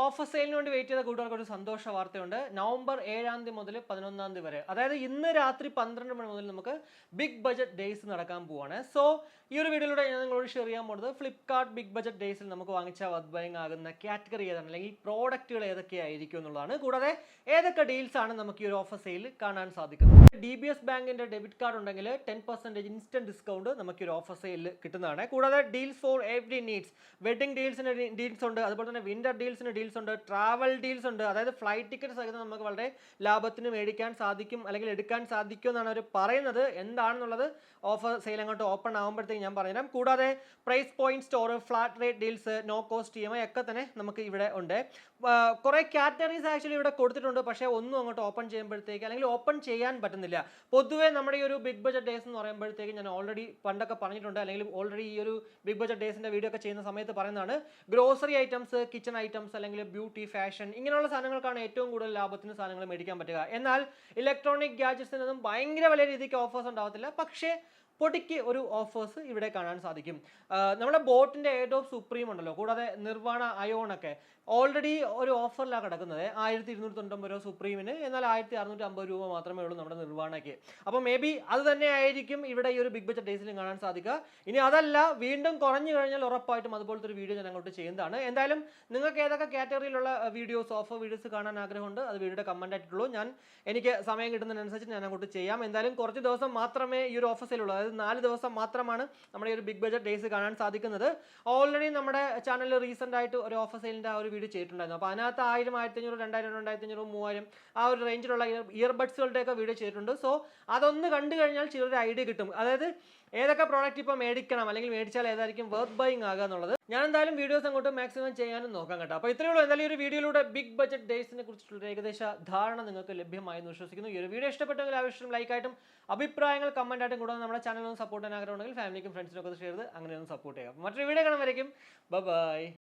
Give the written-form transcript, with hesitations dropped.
Offer സെയിലിന് വേണ്ടി wait ചെയ്ത കൂട്ടുകാർക്ക് ഒരു സന്തോഷ വാർത്തയുണ്ട്. നവംബർ 7 മുതൽ 11 വരെ, അതായത് ഇന്ന് രാത്രി 12 മണി മുതൽ നമുക്ക് ബിഗ് ബജറ്റ് ഡേയ്സ് നടക്കാൻ പോവാണ്. സോ ഈ ഒരു വീഡിയോയിലൂടെ ഞാൻ നിങ്ങളോട് ഷെയർ ചെയ്യാൻ പോകുന്നത് ഫ്ലിപ്കാർട്ട് ബിഗ് ബജറ്റ് ഡേയ്സിൽ നമുക്ക് വാങ്ങിച്ച വർത്ത് ബൈങ് ആകുന്ന കാറ്റഗറി ഏതാണ്, അല്ലെങ്കിൽ പ്രോഡക്റ്റുകൾ ഏതൊക്കെയായിരിക്കും എന്നുള്ളതാണ്. കൂടാതെ ഏതൊക്കെ ഡീൽസ് ആണ് നമുക്ക് ഈ ഒരു ഓഫർ സെയിലിൽ കാണാൻ സാധിക്കുന്നത്. DBS ബാങ്കിന്റെ ഡെബിറ്റ് കാർഡ് ഉണ്ടെങ്കിൽ 10% ഇൻസ്റ്റന്റ് ഡിസ്കൗണ്ട് നമുക്ക് ഈ ഒരു ഓഫർ സെയിലിൽ കിട്ടുന്നതാണ്. കൂടാതെ deals for every needs, wedding ഡീൽസിന് ഡീൽസ് ഉണ്ട്, അതുപോലെ തന്നെ വിന്റർ ഡീൽസിന് ഡീൽസ് ഉണ്ട്, ട്രാവൽ ഡീൽസ് ഉണ്ട്. അതായത് ഫ്ലൈറ്റ് ടിക്കറ്റ് സഹിതം നമുക്ക് വളരെ ലാഭത്തിന് മേടിക്കാൻ സാധിക്കും അല്ലെങ്കിൽ എടുക്കാൻ സാധിക്കും എന്നാണ് അവർ പറയുന്നത്. എന്താണെന്നുള്ളത് ഓഫർ സെയിൽ അങ്ങോട്ട് ഓപ്പൺ ആകുമ്പോഴത്തേക്ക് ഞാൻ പറഞ്ഞുതരാം. കൂടാതെ price point store, flat rate deals, no cost EMI ഒക്കെ തന്നെ നമുക്ക് ഇവിടെ ഉണ്ട്. കുറേ കാറ്റഗറീസ് ആക്ച്വലി ഇവിടെ കൊടുത്തിട്ടുണ്ട്, പക്ഷേ ഒന്നും അങ്ങോട്ട് ഓപ്പൺ ചെയ്യുമ്പോഴത്തേക്ക് അല്ലെങ്കിൽ ഓപ്പൺ ചെയ്യാൻ പറ്റുന്നില്ല. പൊതുവേ നമ്മുടെ ഈ ഒരു ബിഗ് ബജറ്റ് ഡേയ്സ് എന്ന് പറയുമ്പോഴത്തേക്ക് ഞാൻ ഓൾറെഡി പണ്ടൊക്കെ പറഞ്ഞിട്ടുണ്ട്, അല്ലെങ്കിൽ ഓൾറെഡി ഈ ഒരു ബിഗ് ബജറ്റ് ഡേയ്സിന്റെ വീഡിയോ ഒക്കെ ചെയ്യുന്ന സമയത്ത് പറയുന്നതാണ്, ഗ്രോസറി ഐറ്റംസ്, കിച്ചൺ ഐറ്റംസ് അല്ലെങ്കിൽ ബ്യൂട്ടി, ഫാഷൻ ഇങ്ങനെയുള്ള സാധനങ്ങൾക്കാണ് ഏറ്റവും കൂടുതൽ ലാഭത്തിന് സാധനങ്ങൾ മേടിക്കാൻ പറ്റുക. എന്നാൽ ഇലക്ട്രോണിക് ഗാഡ്ജറ്റ്സിനൊന്നും ഭയങ്കര വലിയ രീതിക്ക് ഓഫേഴ്സ് ഉണ്ടാവത്തില്ല, പക്ഷേ പൊടിക്ക് ഒരു ഓഫേഴ്സ് ഇവിടെ കാണാൻ സാധിക്കും. നമ്മുടെ ബോട്ടിന്റെ എയർഡോപ്പ് സുപ്രീം ഉണ്ടല്ലോ, കൂടാതെ നിർവാണ അയോൺ ഒക്കെ ഓൾറെഡി ഒരു ഓഫറിലാണ് കിടക്കുന്നത്. 1290 രൂപ സുപ്രീമിന്, എന്നാൽ 1650 രൂപ മാത്രമേ ഉള്ളൂ നമ്മുടെ നിർവാണയ്ക്ക്. അപ്പോൾ മേ ബി അത് തന്നെ ആയിരിക്കും ഇവിടെ ഈ ഒരു ബിഗ് ബജറ്റ് ഡേയ്സിലും കാണാൻ സാധിക്കുക. ഇനി അതല്ല വീണ്ടും കുറഞ്ഞു കഴിഞ്ഞാൽ ഉറപ്പായിട്ടും അതുപോലത്തെ ഒരു വീഡിയോ ഞാൻ അങ്ങോട്ട് ചെയ്യുന്നതാണ്. എന്തായാലും നിങ്ങൾക്ക് ഏതൊക്കെ കാറ്റഗറിയിലുള്ള വീഡിയോസ്, ഓഫർ വീഡിയോസ് കാണാൻ ആഗ്രഹമുണ്ട് അത് വീഡിയോയുടെ കമന്റ് ആയിട്ടുള്ളൂ. എനിക്ക് സമയം കിട്ടുന്നതിനനുസരിച്ച് ഞാൻ അങ്ങോട്ട് ചെയ്യാം. എന്തായാലും കുറച്ച് ദിവസം മാത്രമേ ഈ ഒരു ഓഫർ സെയിലുള്ളൂ, അതായത് 4 ദിവസം മാത്രമാണ് നമ്മുടെ ഈ ഒരു ബിഗ് ബജറ്റ് ഡേയ്സ് കാണാൻ സാധിക്കുന്നത്. ഓൾറെഡി നമ്മുടെ ചാനലിൽ റീസെന്റ് ആയിട്ട് ഒരു ഓഫർ സെയിലിന്റെ ആ ഒരു വീഡിയോ ചെയ്തിട്ടുണ്ടായിരുന്നു. അപ്പോൾ അതിനകത്ത് 1000, 1500, 2000, 2500, 3000 ആ ഒരു റേഞ്ചിലുള്ള ഇയർബഡ്സുകളുടെ ഒക്കെ വീഡിയോ ചെയ്തിട്ടുണ്ട്. സോ അതൊന്ന് കണ്ടു കഴിഞ്ഞാൽ ചെറിയൊരു ഐഡിയ കിട്ടും, അതായത് ഏതൊക്കെ പ്രോഡക്റ്റ് ഇപ്പോൾ മേടിക്കണം അല്ലെങ്കിൽ മേടിച്ചാൽ ഏതായിരിക്കും വർത്ത് ബൈങ് ആകുക എന്നുള്ളത്. ഞാൻ എന്തായാലും വീഡിയോസ് അങ്ങോട്ട് മാക്സിമം ചെയ്യാനും നോക്കാം കേട്ടോ. അപ്പോൾ ഇത്രയേ ഉള്ളൂ. എന്തായാലും ഈ ഒരു വീഡിയോയിലൂടെ ബിഗ് ബജറ്റ് ഡേയ്സിനെ കുറിച്ചുള്ള ഏകദേശ ധാരണ നിങ്ങൾക്ക് ലഭ്യമായി എന്ന് വിശ്വസിക്കുന്നു. ഈ ഒരു വീഡിയോ ഇഷ്ടപ്പെട്ടെങ്കിൽ ആവശ്യം ലൈക്കായിട്ടും അഭിപ്രായങ്ങൾ കമന്റ് ആയിട്ടും കൂടാതെ നമ്മുടെ ചാനൽ ഒന്ന് സപ്പോർട്ട് ചെയ്യാൻ ആഗ്രഹമുണ്ടെങ്കിൽ ഫാമിലിക്കും ഫ്രണ്ട്സിനും ഒക്കെ ഷെയർ ചെയ്ത് അങ്ങനെ ഒന്ന് സപ്പോർട്ട് ചെയ്യാം. മറ്റൊരു വീഡിയോ കാണുമ്പോഴേക്കും ബൈ.